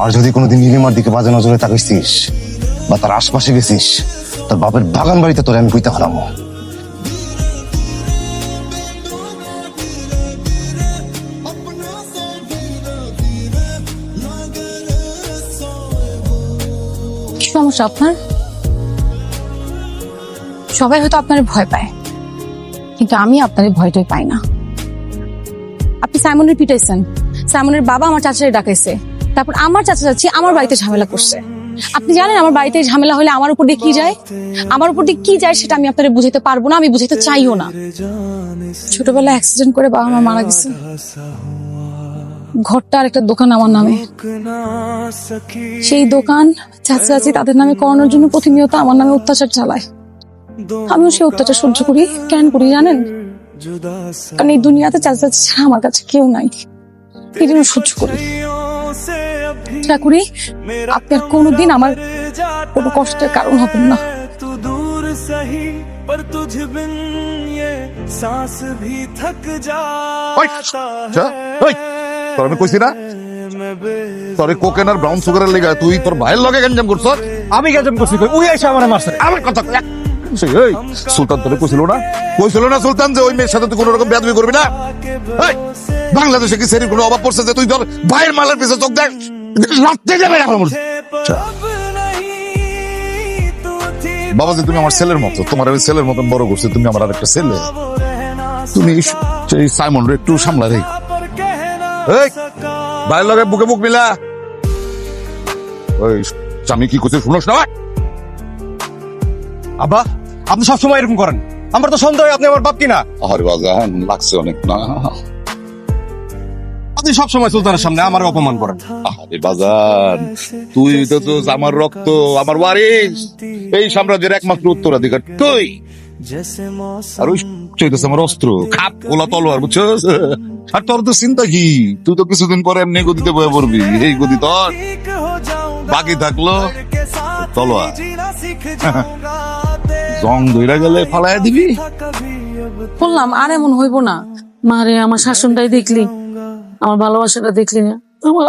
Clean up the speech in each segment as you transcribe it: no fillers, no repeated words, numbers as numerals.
আর যদি কোনোদিন নীলিমার দিকে বাজে নজরে তাকাইছিস বা তার আশপাশে গেছিস, তার বাপের বাগান বাড়িতে তোরে আমি কইতে হারামো। কি সমস্যা আপনার? সবাই হয়তো আপনার ভয় পায়, কিন্তু আমি আপনার ভয়টাই পাই না। আপনি সাইমনের পিটাইছেন, সাইমনের বাবা আমার চাচারে ডাকাইছে, তারপর আমার চাচা চাচি আমার বাড়িতে ঝামেলা করছে। আপনি জানেন আমার বাড়িতে ঝামেলা হলে আমার উপর দিয়ে কি যায়, আমার উপর দিয়ে কি যায় সেটা আমি আপনাদের বুঝাইতে পারবো না, আমি বুঝাইতে চাইও না। ছোটবেলায় অ্যাক্সিডেন্ট করে বাবা মা মারা গেছে, ঘরটা আর একটা দোকান আমার নামে। সেই দোকান চাচা চাচি তাদের নামে করানোর জন্য প্রতিনিয়ত আমার নামে অত্যাচার চালায়। আমিও সেই অত্যাচার সহ্য করি। কেন করি জানেন? কারণ এই দুনিয়াতে চাচা চাচি ছাড়া আমার কাছে কেউ নাই, এই জন্য সহ্য করি। চেষ্টা করি আপনি আর কোনোদিন আমার কোনো কষ্টের কারণ হবেন না। আমি কইছি না তোরে কোকেন আর ব্রাউন সুগারের লেগে তুই তোর ভাইয়ের লগে গঞ্জাম করছ? আমি গেজাম করছি, ওই এসে আমার মারছে। আমার কথা এই সুলতান তোরে কইছিল না সুলতান যে ওই মেয়ের সাথে তুই কোনো রকম বেয়াদবি করবি না? বাংলাদেশে কি সেরির কোনো অভাব পড়ছে যে তুই তোর ভাইয়ের মালের পিছে চোখ দেখ লাগতে যাবে না? বাবাজি তুমি আমার ছেলের মতো, তোমার ওই ছেলের মতন বড় করছে, তুমি আমার আরেকটা ছেলে। তুমি সেই সাইমন রে একটু সামলা রে। ভাইয়ের লগে বুকে বুক মিলা। ওই আমি কি করছি শুনোস না? আব্বা আপনি সবসময় এরকম করেন, আমার তো সন্দেহ আপনি আমার বাপ কিনা। আরে বাজান লাগছে অনেক না? আপনি সবসময় সুলতানের সামনে আমার অপমান করেন। আরে বাজান তুই তো আমার রক্ত, আমার ওয়ারিস, এই সাম্রাজ্যের একমাত্র উত্তরাধিকার তুই। আর ওই চাইতেছে আমার অস্ত্র, খাপ ওলা তলোয়ার, বুঝছস? আর তোর তো চিন্তা কি, তুই তো কিছুদিন পরে এমনি গদিতে বয়ে পড়বি। এই গদি তোর, বাকি থাকলো তলোয়ার। জং ধইরা গেলে ফালাইয়া দিবি। বললাম আর এমন হইব না। মারে আমার শাসনটাই দেখলি, আমার ভালোবাসাটা দেখলি না, আমার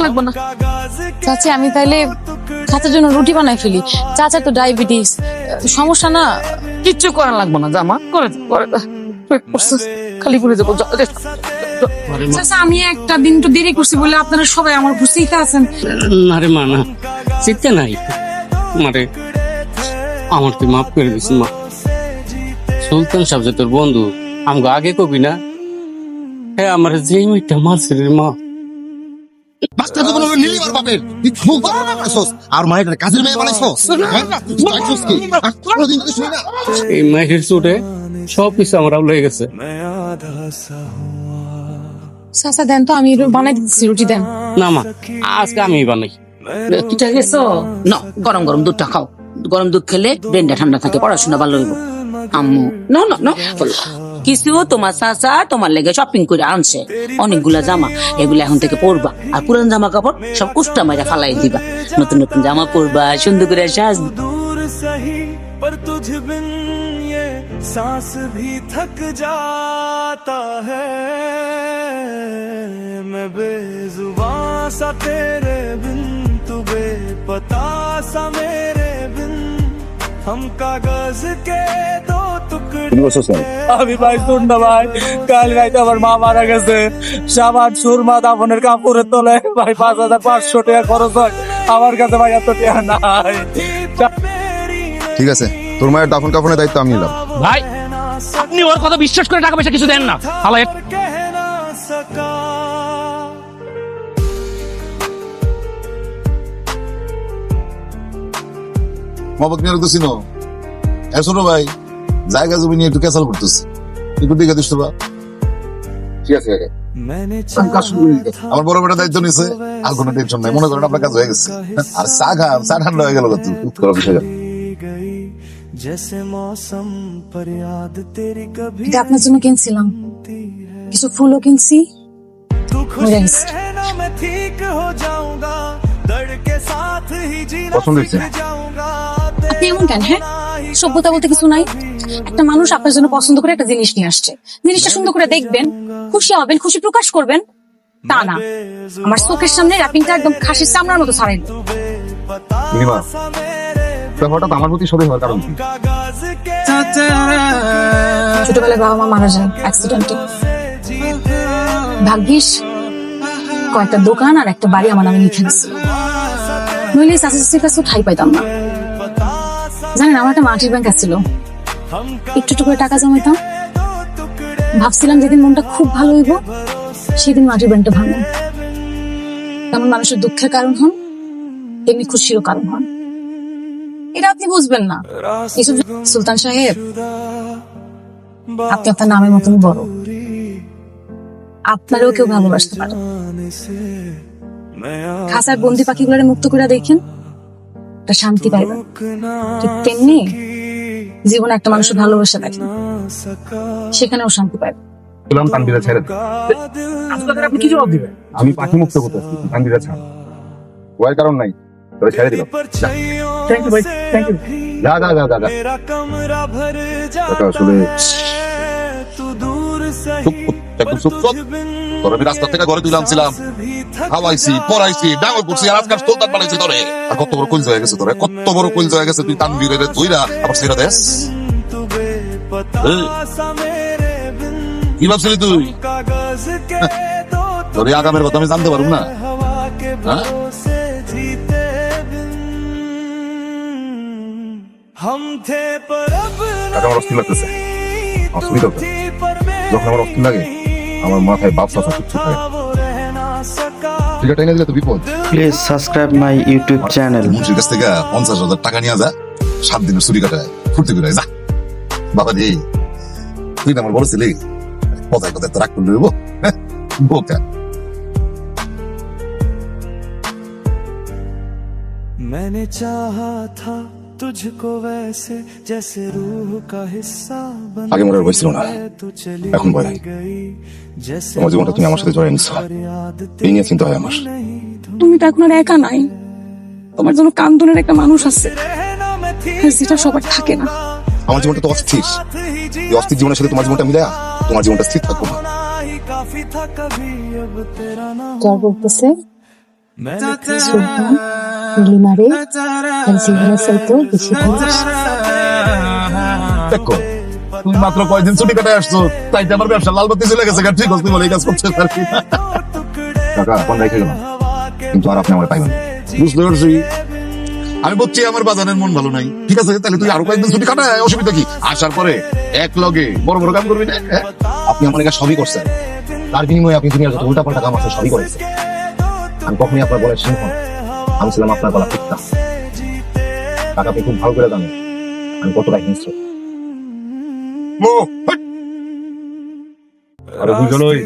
লাগবো না। চাচি আমি তাইলে চাচার জন্য রুটি বানাই ফেলি, চাচার তো ডায়াবেটিস সমস্যা না। কিচ্ছু করা লাগবো না, জামা করে খালি করে দেবো। চাচা আমি একটা দিন তো দেরি করছি বলে আপনারা সবাই আমার উপর চিন্তা আছেন। না রে মা, না চিন্তা নাই মারে, আমার তুই মাফ করে দিস মা। সুলতান সাহেব যে তোর বন্ধু, আমাকে আগে কবি না? হ্যাঁ আমার যে মেয়েটা মারছে রে মা। এই মায়ের চোটে সব কিছু আমার লেগে গেছে। চাচা দেন তো, আমি বানাই দিচ্ছি, রুটি দেন। না মা আজকে আমি বানাই। পিঠা গেছো না? গরম গরম দুধটা খাও, গরম দুধ খেলে ব্রেনটা ঠান্ডা থাকে, পড়াশোনা ভালো হইব। আম্মু না না না কিছু তোমার চাচা তোমার লেগে শপিং করে আনছে অনেকগুলা জামা, এগুলো এখন থেকে পরবা। আর পুরান জামা কাপড় সব কুস্টা মাইরা ফালাই দিবা, নতুন নতুন জামা পরবা, সুন্দর করে সাজ। पर तुझ बिन ये सांस भी थक जाता है, मैं बेजुबान सा तेरे बिन, तू बेपता सा मेरे बिन, हम कागज के दो टुकड़े। আমি ভাই শুন না ভাই, কাল রাইতে আমার মা মারা গেছে, সাবান সুরমা দাফনের কাপড়ের তলে ভাই 5500 টাকা খরচ হয়, আমার কাছে ভাই এত টাকা নাই। ঠিক আছে, তোর মায়ের দাফন কাফনের দায়িত্ব আমি নিলাম। ভাই আপনি ওর কথা বিশ্বাস করে টাকা পয়সা কিছু দেন না। মোহাম্মদ মিয়ার তো চিনো? শোনো ভাই, জায়গা জমি নিয়ে একটু ক্যাসাল করতেছি, একটু দিকে দিস তো বা। ঠিক আছে আমার বড় বেটা দায়িত্ব নিছে, আর কোনো টেনশন নাই, মনে করেন আপনার কাজ হয়ে গেছে। আর চা খান, চা ঠান্ডা হয়ে গেল। এটা আপনার জন্য কিনছিলাম, কিছু ফুলও কিনছি। পছন্দ হয়েছে? আপনি এমন কেন? হ্যাঁ সভ্যতা বলতে কিছু নাই। একটা মানুষ আপনার জন্য পছন্দ করে একটা জিনিস নিয়ে আসছে, জিনিসটা সুন্দর করে দেখবেন, খুশি হবেন, খুশি প্রকাশ করবেন। তা না, আমার চোখের সামনে র্যাপিংটা একদম খাসির চামড়ার মতো ছাড়াই দিল। নীলিমা, হঠাৎ আমার প্রতি সদয় হওয়ার কারণ কি? ছোটবেলায় বাবা মা মারা যায় অ্যাক্সিডেন্টে। ভাগ্যিস কয়েকটা দোকান আর একটা বাড়ি আমার নামে লিখে দিচ্ছে, নইলে চাচা চাচির কাছেও ঠাই পাইতাম না। জানেন, আমার একটা মাটির ব্যাংক ছিল, একটু একটু করে টাকা জমাইতাম। ভাবছিলাম যেদিন মনটা খুব ভালো হইব সেদিন মাটির ব্যাংকটা ভাঙব। তেমন মানুষের দুঃখের কারণ হন, তেমনি খুশিরও কারণ হন। এটা আপনি বুঝবেন না। এসব সুলতান সাহেব, আপনি আপনার নামের মতন বড়, আপনারও কেউ ভালোবাসতে পারে। খাসার বন্দি পাখিগুলোরে মুক্ত করে দেখেন, একটা শান্তি পাইবেন। ঠিক তেমনি জীবনে একটা মানুষের ভালোবাসা দেখেন, সেখানেও শান্তি পাইবেন। বললাম তানভীরা ছেড়ে দে। আপনি কি জবাব দিবেন? আমি পাখি মুক্ত করতেছি, তানভীরা ছাড়। ওয়ার কারণ নাই, তোরে ছেড়ে দিলাম। থ্যাংক ইউ ভাই, থ্যাংক ইউ। যা যা যা যা যা। मेरा कमरा भर টাকা আসলে जाए तू दूर চুপ কর, একদম চুপ কর। তোর আমি রাস্তা থেকে ঘরে তুলে আনছিলাম, খাওয়াইছি, পড়াইছি, ডাঙর করছি, আর আজকাল সুলতান বানাইছি তোরে। আর কত বড় কইল হয়ে গেছে তোরে, কত বড় কইল হয়ে গেছে। তুই তানভীরের ধুইরা আবার ছেড়ে দেস। तू बेपता এই, सा मेरे बिन কি ভাবছিলি তুই? कागज के दो তোর এই আগামের কথা আমি জানতে পারবো না? हवा के हाँ? भरोसे जीते बिन हम थे पर अब টাকা আমার অস্থির লাগতেছে। नहीं অসুবিধা तू হচ্ছে। थी पर যখন আমার অস্থির লাগে, আমার মাথায় বাপ চাচা কিচ্ছু থাকে না। वो रह ना सका তুই এটা এনে দিলে তো বিপদ। Please subscribe my YouTube channel. মুন্সির কাছ থেকে 50,000 টাকা নিয়ে যা, 7 দিনের চুরি কাটায় ফুর্তি করে যা। বাবা রে, তুই না আমার বড় ছেলে, কোথায় কোথায় তো রাগ করলে হইব? বোকা। मैंने चाहा था तुझको वैसे जैसे रूह का हिस्सा बन আগে মরার বয়স ছিল না, तू चली এখন বয়। गई जैसे তোমার জীবনটা তুমি আমার সাথে জড়াই নিচ্ছ, याद এই নিয়ে চিন্তা হয় আমার। नहीं তুমি তো এখন আর একা নাই, তোমার জন্য কান্দনের একটা মানুষ আছে, रहना मैं थी যেটা সবার থাকে না। আমার জীবনটা তো অস্থির, साथ ही जी এই অস্থির জীবনের সাথে তোমার জীবনটা মিলায়া তোমার জীবনটা স্থির থাকবো না। ना ही काफी था कभी अब तेरा ना জ্বর বলতেছে मैंने সুলতান নীলিমারে তার জীবনের চাইতেও বেশি ভালোবাসে। দেখো, তুমি মাত্র কয়দিন ছুটি কাটায় আসছো, তাইতে আমার ব্যবসা লাল বাতি চলে গেছে। ঠিক আছে, বলে এই কাজ করছে আর কি। টাকা এখন রেখে গেলাম, কিন্তু আর আপনি আমার পাইবেন না। বুঝতে পারছি, আমি বলছি আমার বাজানের মন ভালো নাই। ঠিক আছে, তাহলে তুই আরো কয়েকদিন ছুটি কাটায়, অসুবিধা কি? আসার পরে এক লগে বড় বড় কাম করবি না? হ্যাঁ? আপনি আমার এখানে সবই করছেন, তার বিনিময়ে আপনি দুনিয়ার যত উল্টা পাল্টা কাম আছে সবই করেছেন। আমি কখনই আপনার বলার সিংহ না, আমি ছিলাম আপনার গলা কুত্তা। টাকা আপনি খুব ভালো করে জানেন আমি কতটা হিংস্র। আরে বুঝলোই,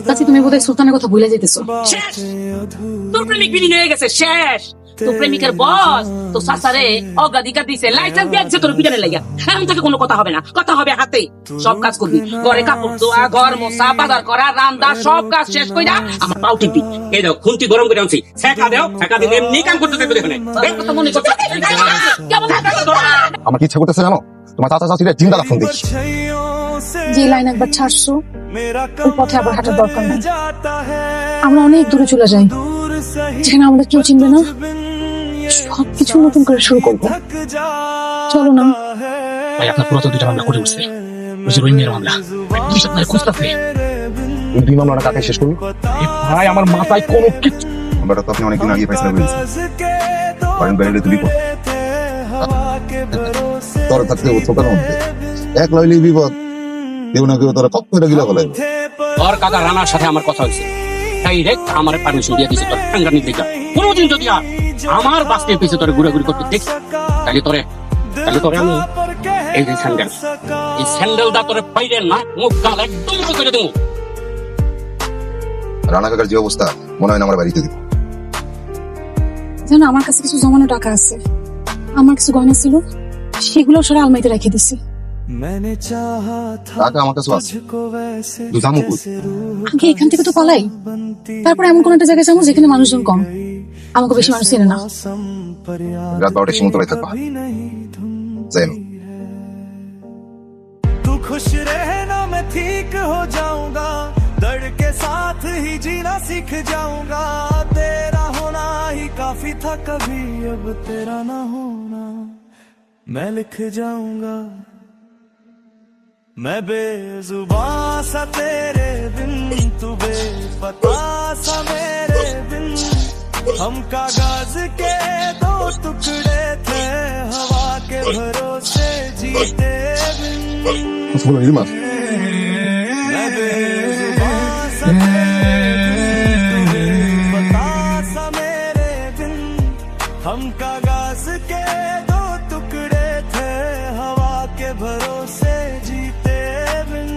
চাচি, তুমি বোধহয় সুলতানের কথা ভুলে যেতেছো। শেষ, তোর প্রেমিক বিলীন হয়ে গেছে, শেষ। তোর প্রেমিকের বস তো সাসারে অগ্রাধিকার দিছে, লাইসেন্স দিয়েছে তোর পিটানে লাগা। এখন থেকে কোনো কথা হবে না, কথা হবে হাতে। সব কাজ করবি, ঘরে কাপড় ধোয়া, ঘর মোছা, বাজার করা, রান্না, সব কাজ শেষ কইরা আমার পাউ টিপি। এই দাও খুন্তি গরম করে আনছি, ছেঁকা দাও, ছেঁকা দিলে এমনি কাম করতে থাকবে এখানে। এই কথা মনে করছো? কেমন থাকবে তোরা? আমার কি ইচ্ছা করতেছে জানো? তোমার চাচা চাচিরা জিন্দাটা ফোন দিচ্ছি। যে লাইন একবার ছাড়ছো, मेरा ওই পথে আবার হাঁটার দরকার নেই। जाता है আমরা অনেক দূরে চলে যাই, दूर सही যেখানে আমাদের কেউ চিনবে না। সবকিছু নতুন করে শুরু করবো, जा চলো না। ভাই, আপনার পুরাতন দুইটা মামলা করে উঠছে, ওই যে রোহিঙ্গার মামলা, 2 সপ্তাহে খুঁজতেছে। এই 2 মামলাটা কাকে শেষ করবি? ভাই, আমার মাথায় কোনো কিছু। মামলাটা তো আপনি অনেকদিন আগে ফেসলা করেছেন, কারণ বাইরে তুলি পর তোর থাকতে ছোটার মধ্যে এক লইলি বিপদ, কেউ না কেউ তোরা কপ করে গিলা বলে। তোর কাকা রানার সাথে আমার কথা হয়েছে, ডাইরেক্ট আমার পারমিশন দিয়ে দিছে তোর টাঙ্গানি দিকা। কোনোদিন যদি আর আমার বাস্তির পিছে তোরে ঘুরাঘুরি করতে দেখ, তাহলে তোরে আমি এই যে স্যান্ডেল, এই স্যান্ডেলটা তোরে পাইলে না মুখ গাল একদম বড় করে দেবো। রানা কাকার যে অবস্থা, মনে হয় না আমার বাড়িতে দিব। জানো, আমার কাছে কিছু জমানো টাকা আছে, আমার কিছু গয়না ছিল, সেগুলো সরে আলমারিতে রেখে দিছি। मैंने चाहा था টাকা আমার কাছে আছে, तुझको वैसे তুই জামু কই? जैसे रूह আগে এখান থেকে তো পালাই, তারপর এমন কোন একটা জায়গায় যাবো যেখানে মানুষজন কম, আমাকে বেশি মানুষ চেনে না। मौसम पर याद রাত 12টার সময় তোরাই থাকবা। भी नहीं धुन যাই না। तू खुश रहना मैं ठीक हो जाऊंगा दर्द के साथ ही जीना सीख जाऊंगा तेरा होना ही काफी था कभी अब तेरा ना होना मैं लिख जाऊंगा मैं बेजुबान सा तेरे बिन तू बेपता सा मेरे बिन हम कागज के दो टुकड़े थे हवा के भरोसे जीते बिन मैं बेजुबान सा तेरे बिन, तू बेपता सा मेरे बिन हम कागज के दो टुकड़े थे हवा के भरोसे जीते बिन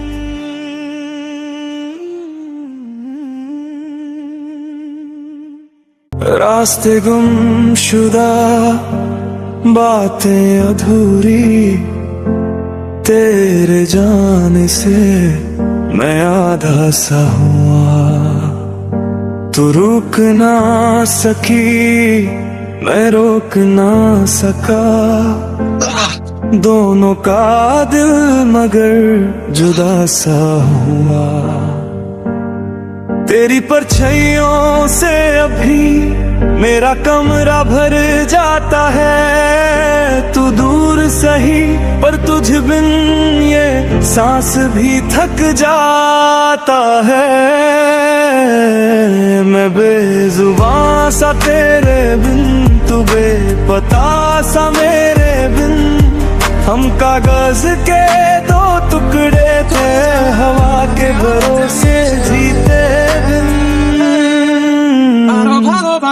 रास्ते गुमशुदा बातें अधूरी तेरे जाने से मैं आधा सा हुआ तू रुक ना सकी मैं रोक ना सका दोनों का दिल मगर जुदा सा हुआ तेरी परछाइयों से अभी मेरा कमरा भर जाता है तू दूर सही पर तुझ बिन ये सांस भी थक जाता है मैं बेजुबान सा तेरे बिन तू बेपता सा मेरे बिन हम कागज के दो टुकड़े थे हवा के भरोसे जीते बिन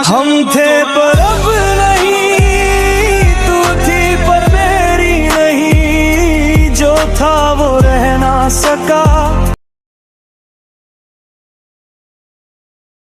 हम थे पर अब नहीं तू थी पर मेरी नहीं जो था वो रह ना सका